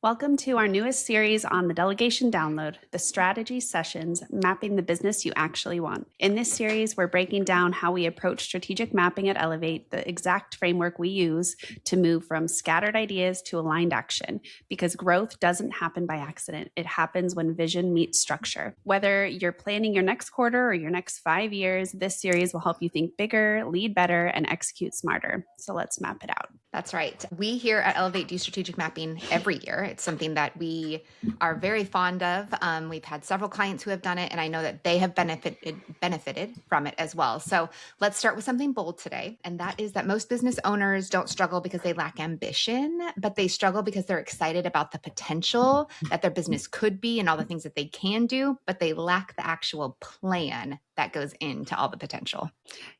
Welcome to our newest series on the Delegation Download, the strategy sessions mapping the business you actually want. In this series, we're breaking down how we approach strategic mapping at Elevate, the exact framework we use to move from scattered ideas to aligned action, because growth doesn't happen by accident. It happens when vision meets structure. Whether you're planning your next quarter or your next 5 years, this series will help you think bigger, lead better, and execute smarter. So let's map it out. That's right. We here at Elevate do strategic mapping every year. It's something that we are very fond of. We've had several clients who have done it, and I know that they have benefited from it as well. So let's start with something bold today, and that is that most business owners don't struggle because they lack ambition, but they struggle because they're excited about the potential that their business could be and all the things that they can do, but they lack the actual plan that goes into all the potential.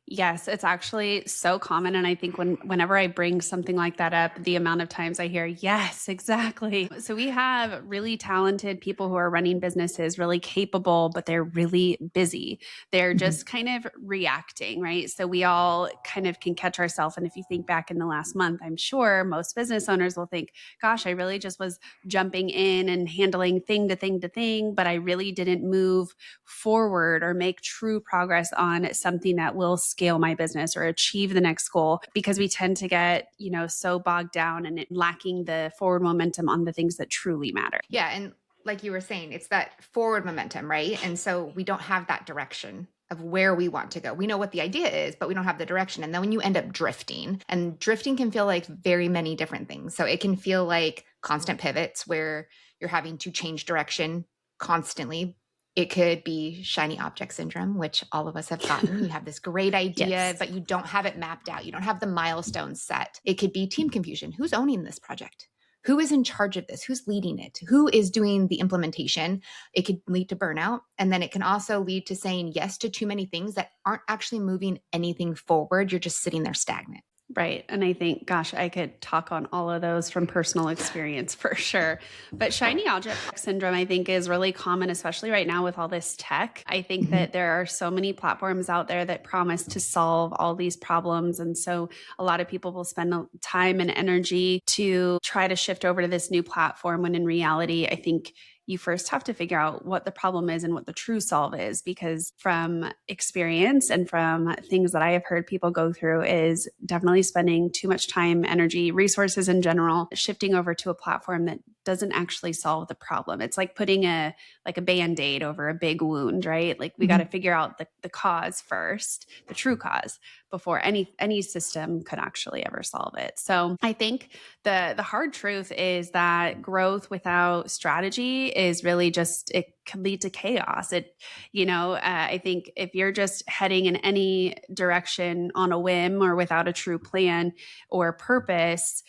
Yes, it's actually so common. And I think whenever I bring something like that up, the amount of times I hear, yes, exactly. So we have really talented people who are running businesses, really capable, but they're really busy. They're just kind of reacting, right? So we all kind of can catch ourselves. And if you think back in the last month, I'm sure most business owners will think, gosh, I really just was jumping in and handling thing to thing to thing, but I really didn't move forward or make true progress on something that will scale my business or achieve the next goal, because we tend to get, so bogged down and lacking the forward momentum on the things that truly matter. Yeah. And like you were saying, it's that forward momentum, right? And so we don't have that direction of where we want to go. We know what the idea is, but we don't have the direction. And then when you end up drifting, and drifting can feel like very many different things. So it can feel like constant pivots where you're having to change direction constantly. It could be shiny object syndrome, which all of us have gotten. You have this great idea, Yes. but you don't have it mapped out. You don't have the milestones set. It could be team confusion. Who's owning this project? Who is in charge of this? Who's leading it? Who is doing the implementation? It could lead to burnout. And then it can also lead to saying yes to too many things that aren't actually moving anything forward. You're just sitting there stagnant. Right. And I think, gosh, I could talk on all of those from personal experience for sure. But shiny object syndrome, I think, is really common, especially right now with all this tech. I think that there are so many platforms out there that promise to solve all these problems. And so a lot of people will spend time and energy to try to shift over to this new platform, when in reality, I think you first have to figure out what the problem is and what the true solve is, because from experience and from things that I have heard people go through is definitely spending too much time, energy, resources in general, shifting over to a platform that doesn't actually solve the problem. It's like putting a Band-Aid over a big wound, right? Like we got to figure out the cause first, the true cause, before any system could actually ever solve it. So I think the hard truth is that growth without strategy is really just, it can lead to chaos. I think if you're just heading in any direction on a whim or without a true plan or purpose,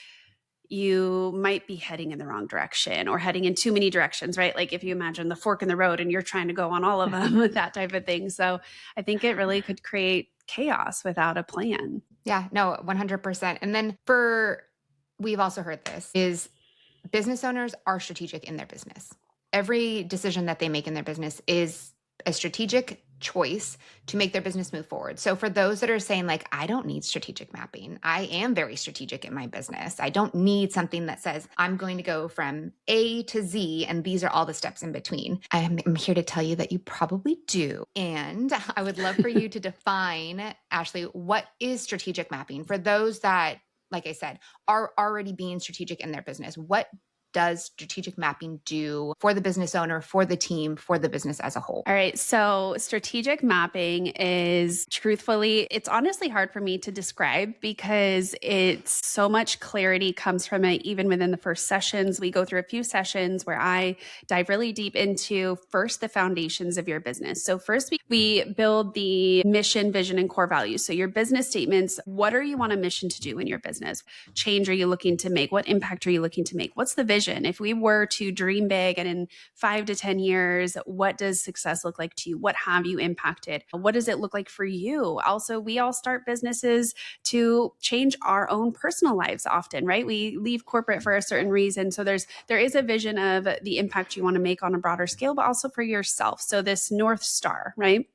you might be heading in the wrong direction or heading in too many directions, right? Like if you imagine the fork in the road and you're trying to go on all of them, that type of thing. So I think it really could create chaos without a plan. Yeah, no, 100%. And then we've also heard this, is business owners are strategic in their business. Every decision that they make in their business is a strategic choice to make their business move forward. So for those that are saying like, I don't need strategic mapping, I am very strategic in my business. I don't need something that says I'm going to go from A to Z and these are all the steps in between. I'm here to tell you that you probably do. And I would love for you to define, Ashley, what is strategic mapping for those that, like I said, are already being strategic in their business. What does strategic mapping do for the business owner, for the team, for the business as a whole? All right. So strategic mapping is, truthfully, it's honestly hard for me to describe because it's so much clarity comes from it. Even within the first sessions, we go through a few sessions where I dive really deep into first the foundations of your business. So first we build the mission, vision, and core values. So your business statements, what are you on a mission to do in your business? Change are you looking to make? What impact are you looking to make? What's the vision? If we were to dream big and in 5 to 10 years, what does success look like to you? What have you impacted? What does it look like for you? Also, we all start businesses to change our own personal lives often, right? We leave corporate for a certain reason. So there is a vision of the impact you want to make on a broader scale, but also for yourself. So this North Star, right?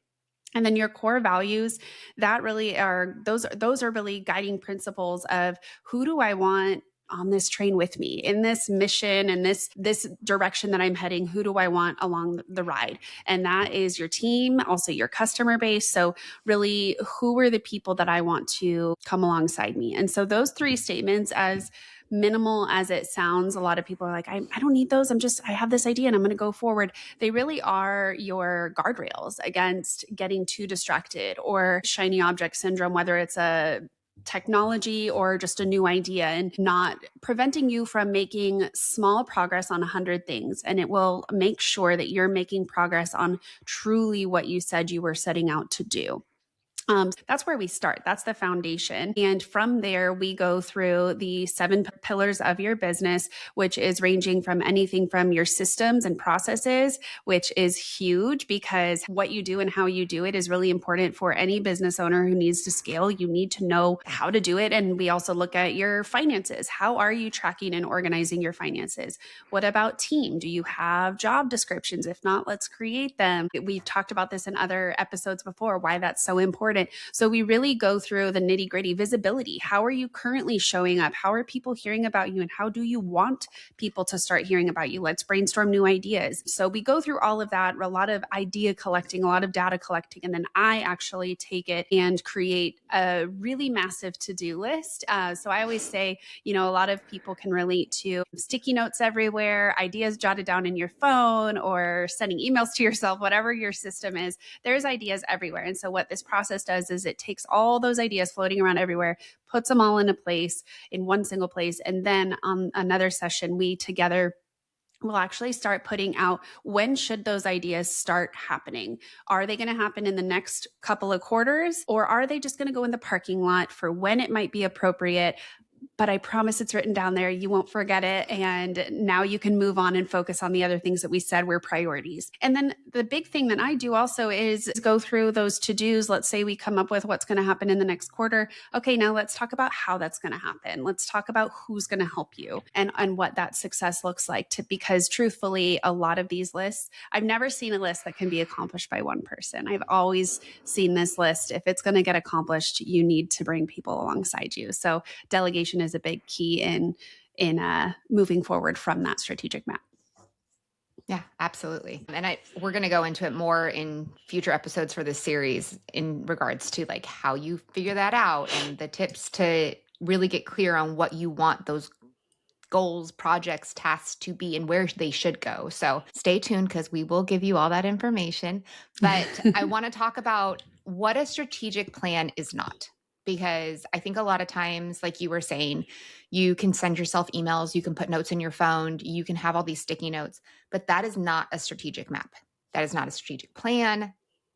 And then your core values, that really are, those are really guiding principles of who do I want on this train with me in this mission and this direction that I'm heading? Who do I want along the ride? And that is your team, also your customer base. So really, who are the people that I want to come alongside me? And so those three statements, as minimal as it sounds, a lot of people are like, I don't need those. I have this idea and I'm going to go forward. They really are your guardrails against getting too distracted or shiny object syndrome, whether it's a technology or just a new idea, and not preventing you from making small progress on 100 things. And it will make sure that you're making progress on truly what you said you were setting out to do. That's where we start. That's the foundation. And from there, we go through the 7 pillars of your business, which is ranging from anything from your systems and processes, which is huge because what you do and how you do it is really important for any business owner who needs to scale. You need to know how to do it. And we also look at your finances. How are you tracking and organizing your finances? What about team? Do you have job descriptions? If not, let's create them. We've talked about this in other episodes before, why that's so important. So we really go through the nitty gritty. Visibility. How are you currently showing up? How are people hearing about you? And how do you want people to start hearing about you? Let's brainstorm new ideas. So we go through all of that, a lot of idea collecting, a lot of data collecting. And then I actually take it and create a really massive to-do list. So I always say, a lot of people can relate to sticky notes everywhere, ideas jotted down in your phone or sending emails to yourself, whatever your system is, there's ideas everywhere. And so what this process does is it takes all those ideas floating around everywhere, puts them all in a place, in one single place. And then on another session, we together will actually start putting out, when should those ideas start happening? Are they going to happen in the next couple of quarters, or are they just going to go in the parking lot for when it might be appropriate? But I promise it's written down there. You won't forget it. And now you can move on and focus on the other things that we said were priorities. And then the big thing that I do also is go through those to-dos. Let's say we come up with what's going to happen in the next quarter. Okay, now let's talk about how that's going to happen. Let's talk about who's going to help you and what that success looks like. Because truthfully, a lot of these lists, I've never seen a list that can be accomplished by one person. I've always seen this list. If it's going to get accomplished, you need to bring people alongside you. So delegation is a big key in moving forward from that strategic map. Yeah, absolutely. And we're going to go into it more in future episodes for this series in regards to like how you figure that out and the tips to really get clear on what you want those goals, projects, tasks to be and where they should go. So stay tuned because we will give you all that information. But I want to talk about what a strategic plan is not. Because I think a lot of times, like you were saying, you can send yourself emails, you can put notes in your phone, you can have all these sticky notes, but that is not a strategic map. That is not a strategic plan.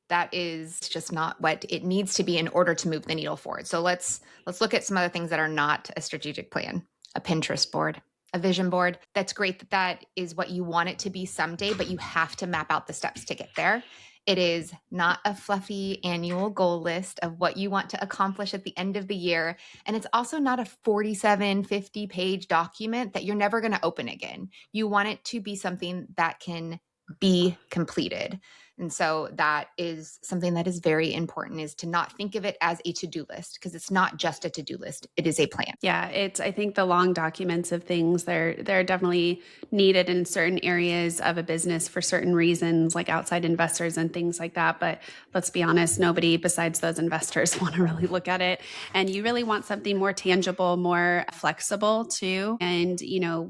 That is just not what it needs to be in order to move the needle forward. So let's look at some other things that are not a strategic plan. A Pinterest board, a vision board. That's great that is what you want it to be someday, but you have to map out the steps to get there. It is not a fluffy annual goal list of what you want to accomplish at the end of the year. And it's also not a 47, 50-page document that you're never going to open again. You want it to be something that can be completed. And so that is something that is very important, is to not think of it as a to-do list, because it's not just a to-do list. It is a plan. Yeah, I think the long documents of things, they're definitely needed in certain areas of a business for certain reasons, like outside investors and things like that. But let's be honest, nobody besides those investors want to really look at it. And you really want something more tangible, more flexible too. And,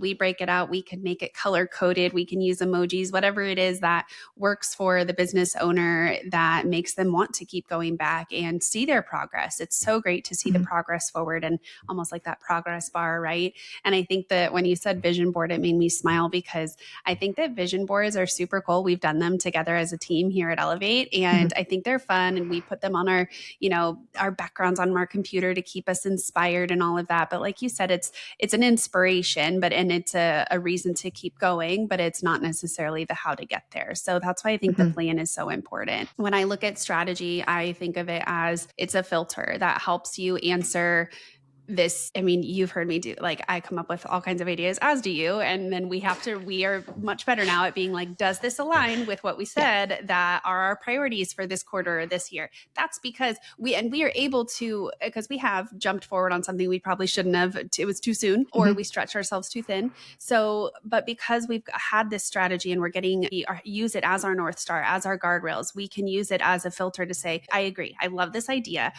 we break it out. We can make it color coded. We can use emojis, whatever it is that works for the business owner, that makes them want to keep going back and see their progress. It's so great to see the progress forward, and almost like that progress bar, right? And I think that when you said vision board, it made me smile, because I think that vision boards are super cool. We've done them together as a team here at Elevate, and I think they're fun, and we put them on our backgrounds on our computer to keep us inspired and all of that. But like you said, it's an inspiration, and it's a reason to keep going, but it's not necessarily the how to get there. So that's why I think the plan is so important. When I look at strategy, I think of it as it's a filter that helps you answer this, I mean, you've heard me do, like, I come up with all kinds of ideas, as do you. And then we are much better now at being like, does this align with what we said that are our priorities for this quarter or this year? That's because we are able to, because we have jumped forward on something we probably shouldn't have. It was too soon, or we stretched ourselves too thin. So, but because we've had this strategy and use it as our North Star, as our guardrails, we can use it as a filter to say, I agree. I love this idea,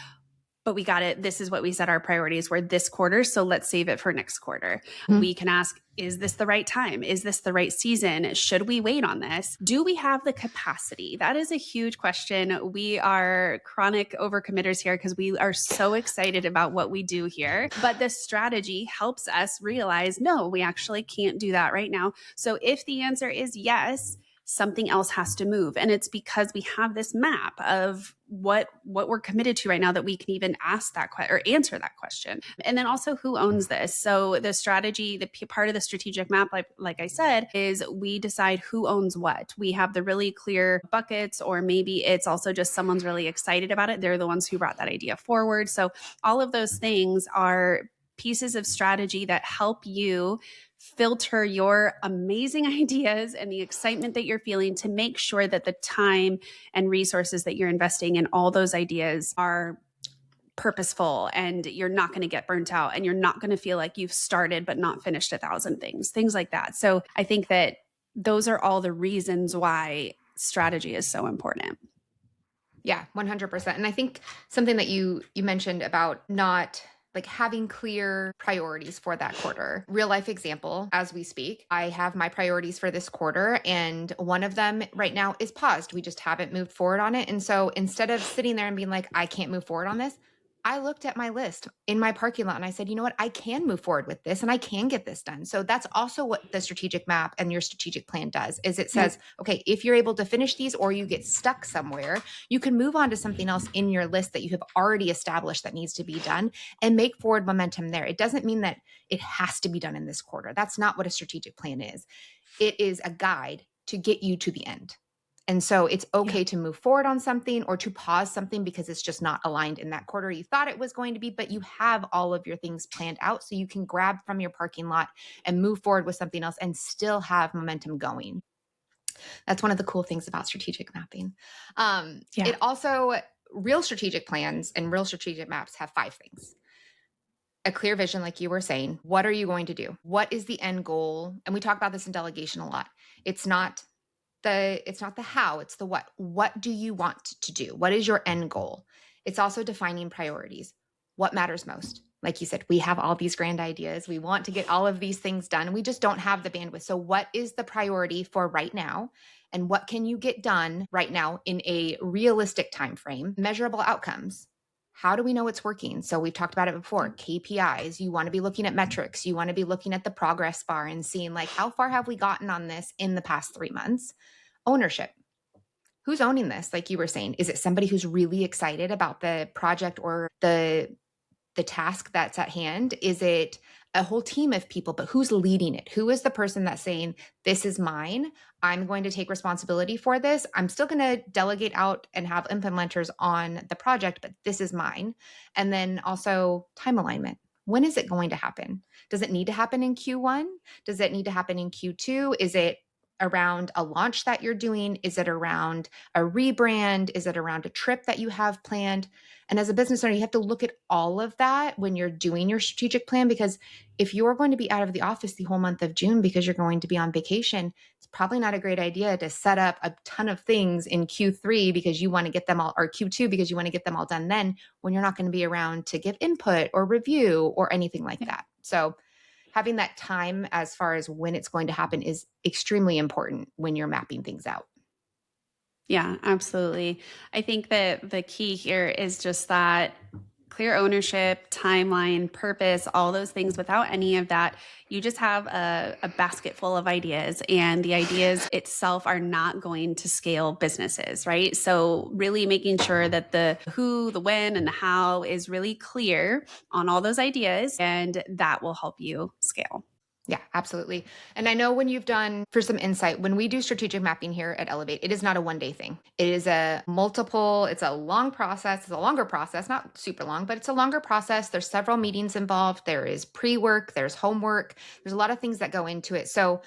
but we got it. This is what we said our priorities were this quarter. So let's save it for next quarter. We can ask, is this the right time? Is this the right season? Should we wait on this? Do we have the capacity? That is a huge question. We are chronic overcommitters here because we are so excited about what we do here. But the strategy helps us realize, no, we actually can't do that right now. So if the answer is yes, something else has to move. And it's because we have this map of what we're committed to right now that we can even ask that question or answer that question. And then also, who owns this? So the strategy, the part of the strategic map, like I said, is we decide who owns what. We have the really clear buckets, or maybe it's also just someone's really excited about it. They're the ones who brought that idea forward. So all of those things are pieces of strategy that help you filter your amazing ideas and the excitement that you're feeling to make sure that the time and resources that you're investing in all those ideas are purposeful, and you're not going to get burnt out, and you're not going to feel like you've started but not finished 1,000 things like that. So I think that those are all the reasons why strategy is so important. Yeah, 100%. And I think something that you mentioned about not like having clear priorities for that quarter. Real life example, as we speak, I have my priorities for this quarter, and one of them right now is paused. We just haven't moved forward on it. And so instead of sitting there and being like, I can't move forward on this, I looked at my list in my parking lot and I said, you know what, I can move forward with this and I can get this done. So that's also what the strategic map and your strategic plan does, is it says, okay, if you're able to finish these or you get stuck somewhere, you can move on to something else in your list that you have already established that needs to be done and make forward momentum there. It doesn't mean that it has to be done in this quarter. That's not what a strategic plan is. It is a guide to get you to the end. And so it's okay to move forward on something or to pause something because it's just not aligned in that quarter you thought it was going to be, but you have all of your things planned out so you can grab from your parking lot and move forward with something else and still have momentum going. That's one of the cool things about strategic mapping. It also, real strategic plans and real strategic maps have 5 things. A clear vision, like you were saying. What are you going to do? What is the end goal? And we talk about this in delegation a lot. It's not the how, it's the what. What do you want to do? What is your end goal? It's also defining priorities. What matters most? Like you said, we have all these grand ideas. We want to get all of these things done, and we just don't have the bandwidth. So what is the priority for right now? And what can you get done right now in a realistic time frame? Measurable outcomes. How do we know it's working? So we've talked about it before, KPIs. You want to be looking at metrics. You want to be looking at the progress bar and seeing like, how far have we gotten on this in the past 3 months? Ownership. Who's owning this? Like you were saying, is it somebody who's really excited about the project or the task that's at hand? Is it a whole team of people, but who's leading it? Who is the person that's saying, this is mine. I'm going to take responsibility for this. I'm still going to delegate out and have implementers on the project, but this is mine. And then also time alignment. When is it going to happen? Does it need to happen in Q1? Does it need to happen in Q2? Is it around a launch that you're doing? Is it around a rebrand? Is it around a trip that you have planned? And as a business owner, you have to look at all of that when you're doing your strategic plan, because if you're going to be out of the office the whole month of June because you're going to be on vacation, it's probably not a great idea to set up a ton of things in Q3 because you want to get them all, or Q2 because you want to get them all done then, when you're not going to be around to give input or review or anything like that. So having that time as far as when it's going to happen is extremely important when you're mapping things out. Yeah, absolutely. I think that the key here is just that clear ownership, timeline, purpose, all those things. Without any of that, you just have a basket full of ideas, and the ideas itself are not going to scale businesses, right? So really making sure that the who, the when, and the how is really clear on all those ideas, and that will help you scale. Yeah, absolutely. And I know when you've done, for some insight, when we do strategic mapping here at Elevate, it is not a one-day thing. It is it's a long process. It's a longer process, not super long, but it's a longer process. There's several meetings involved. There is pre-work, there's homework, there's a lot of things that go into it. So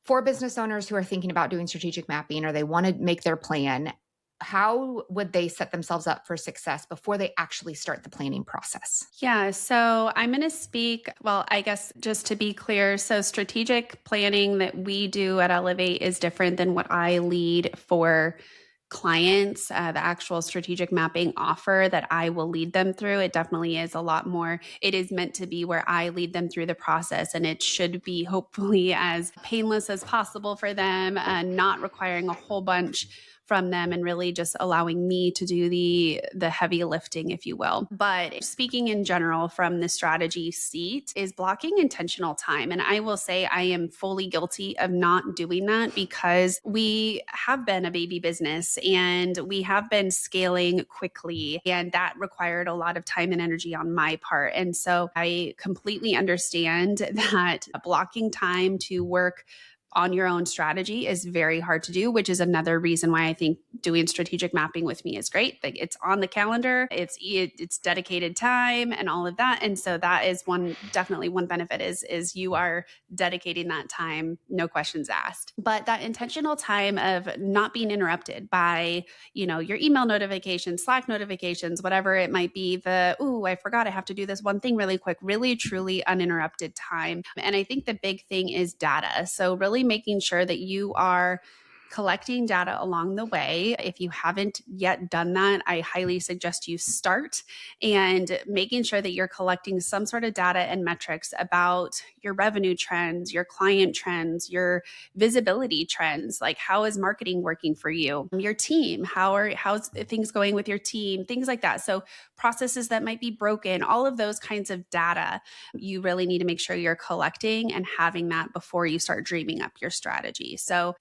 for business owners who are thinking about doing strategic mapping or they want to make their plan, how would they set themselves up for success before they actually start the planning process? Yeah, so I'm going to speak, well, I guess just to be clear, so strategic planning that we do at Elevate is different than what I lead for clients. The actual strategic mapping offer that I will lead them through, it definitely is a lot more. It is meant to be where I lead them through the process, and it should be hopefully as painless as possible for them, not requiring a whole bunch from them and really just allowing me to do the heavy lifting, if you will. But speaking in general from the strategy seat is blocking intentional time. And I will say I am fully guilty of not doing that because we have been a baby business and we have been scaling quickly, and that required a lot of time and energy on my part. And so I completely understand that blocking time to work on your own strategy is very hard to do, which is another reason why I think doing strategic mapping with me is great. Like, it's on the calendar, it's dedicated time and all of that. And so that is definitely one benefit is you are dedicating that time, no questions asked. But that intentional time of not being interrupted by, your email notifications, Slack notifications, whatever it might be, I forgot I have to do this one thing really quick, really truly uninterrupted time. And I think the big thing is data. So really making sure that you are collecting data along the way. If you haven't yet done that, I highly suggest you start, and making sure that you're collecting some sort of data and metrics about your revenue trends, your client trends, your visibility trends, like how is marketing working for you, your team, how's things going with your team, things like that. So processes that might be broken, all of those kinds of data, you really need to make sure you're collecting and having that before you start dreaming up your strategy. So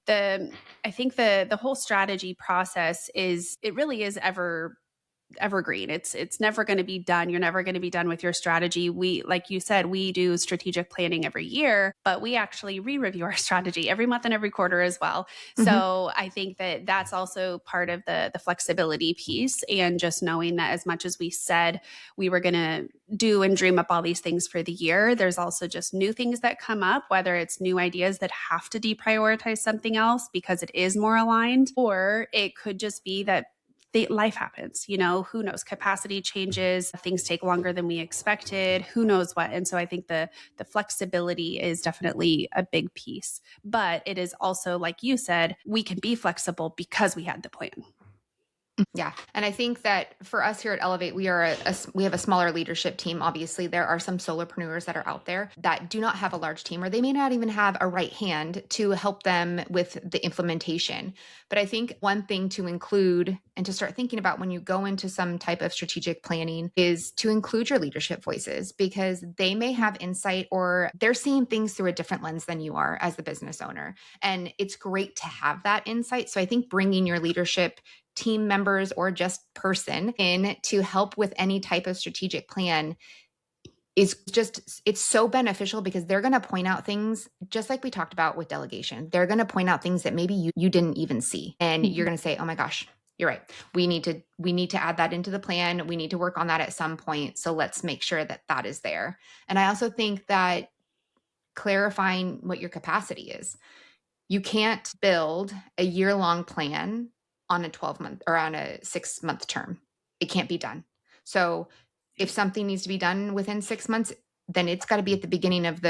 I think the whole strategy process it really is evergreen. It's never going to be done. You're never going to be done with your strategy. Like you said, we do strategic planning every year, but we actually re-review our strategy every month and every quarter as well. Mm-hmm. So I think that that's also part of the flexibility piece, and just knowing that as much as we said we were going to do and dream up all these things for the year, there's also just new things that come up, whether it's new ideas that have to deprioritize something else because it is more aligned, or it could just be that life happens, who knows, capacity changes, things take longer than we expected, who knows what. And so I think the flexibility is definitely a big piece, but it is also, like you said, we can be flexible because we had the plan. Yeah. And I think that for us here at Elevate, we have a smaller leadership team. Obviously, there are some solopreneurs that are out there that do not have a large team, or they may not even have a right hand to help them with the implementation. But I think one thing to include and to start thinking about when you go into some type of strategic planning is to include your leadership voices, because they may have insight or they're seeing things through a different lens than you are as the business owner. And it's great to have that insight. So I think bringing your leadership team members or just person in to help with any type of strategic plan it's so beneficial, because they're going to point out things, just like we talked about with delegation. They're going to point out things that maybe you didn't even see. And you're going to say, oh my gosh, you're right. We need to add that into the plan. We need to work on that at some point. So let's make sure that that is there. And I also think that clarifying what your capacity is. You can't build a year-long plan on a 12-month or on a 6-month term. It can't be done. So if something needs to be done within 6 months, then it's got to be at the beginning of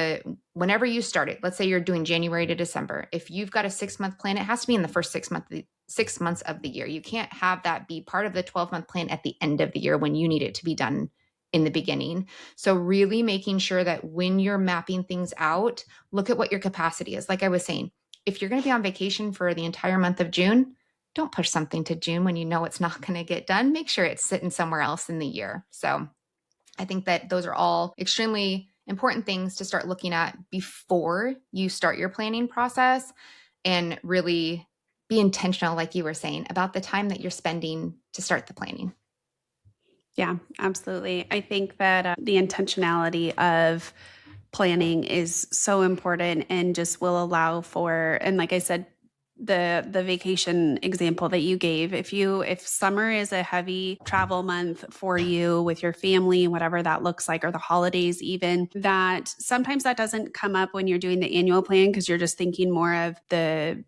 whenever you start it. Let's say you're doing January to December. If you've got a 6-month plan, it has to be in the first 6 months of the year. You can't have that be part of the 12-month plan at the end of the year when you need it to be done in the beginning. So really making sure that when you're mapping things out, look at what your capacity is. Like I was saying, if you're going to be on vacation for the entire month of June, don't push something to June when you know it's not going to get done. Make sure it's sitting somewhere else in the year. So I think that those are all extremely important things to start looking at before you start your planning process, and really be intentional, like you were saying, about the time that you're spending to start the planning. Yeah, absolutely. I think that the intentionality of planning is so important and just will allow for, and like I said, the vacation example that you gave, if summer is a heavy travel month for you with your family, whatever that looks like, or the holidays even, that sometimes that doesn't come up when you're doing the annual plan because you're just thinking more of the,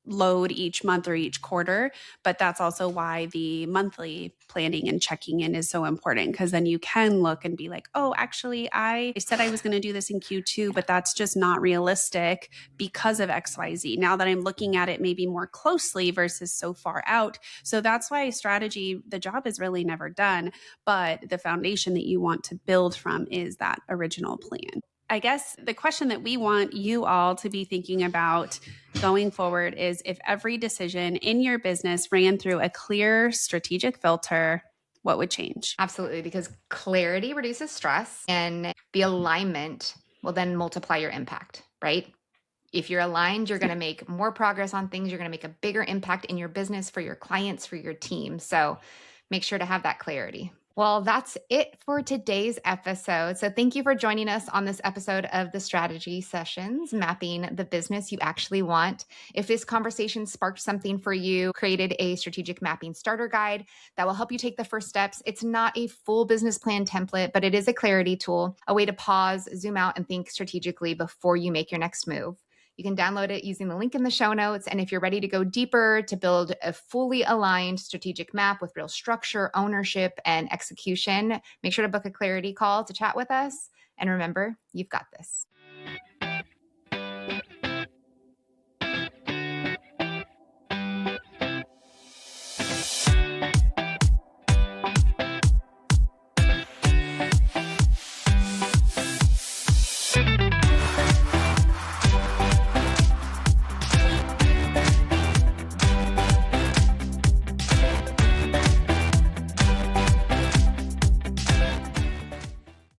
load each month or each quarter. But that's also why the monthly planning and checking in is so important, because then you can look and be like, oh, actually, I said I was going to do this in Q2, but that's just not realistic because of XYZ. Now that I'm looking at it maybe more closely versus so far out. So that's why strategy, the job is really never done, but the foundation that you want to build from is that original plan. I guess the question that we want you all to be thinking about going forward is, if every decision in your business ran through a clear strategic filter, what would change? Absolutely, because clarity reduces stress and the alignment will then multiply your impact, right? If you're aligned, you're going to make more progress on things. You're going to make a bigger impact in your business, for your clients, for your team. So make sure to have that clarity. Well, that's it for today's episode. So thank you for joining us on this episode of the Strategy Sessions, mapping the business you actually want. If this conversation sparked something for you, created a strategic mapping starter guide that will help you take the first steps. It's not a full business plan template, but it is a clarity tool, a way to pause, zoom out, and think strategically before you make your next move. You can download it using the link in the show notes. And if you're ready to go deeper to build a fully aligned strategic map with real structure, ownership, and execution, make sure to book a clarity call to chat with us. And remember, you've got this.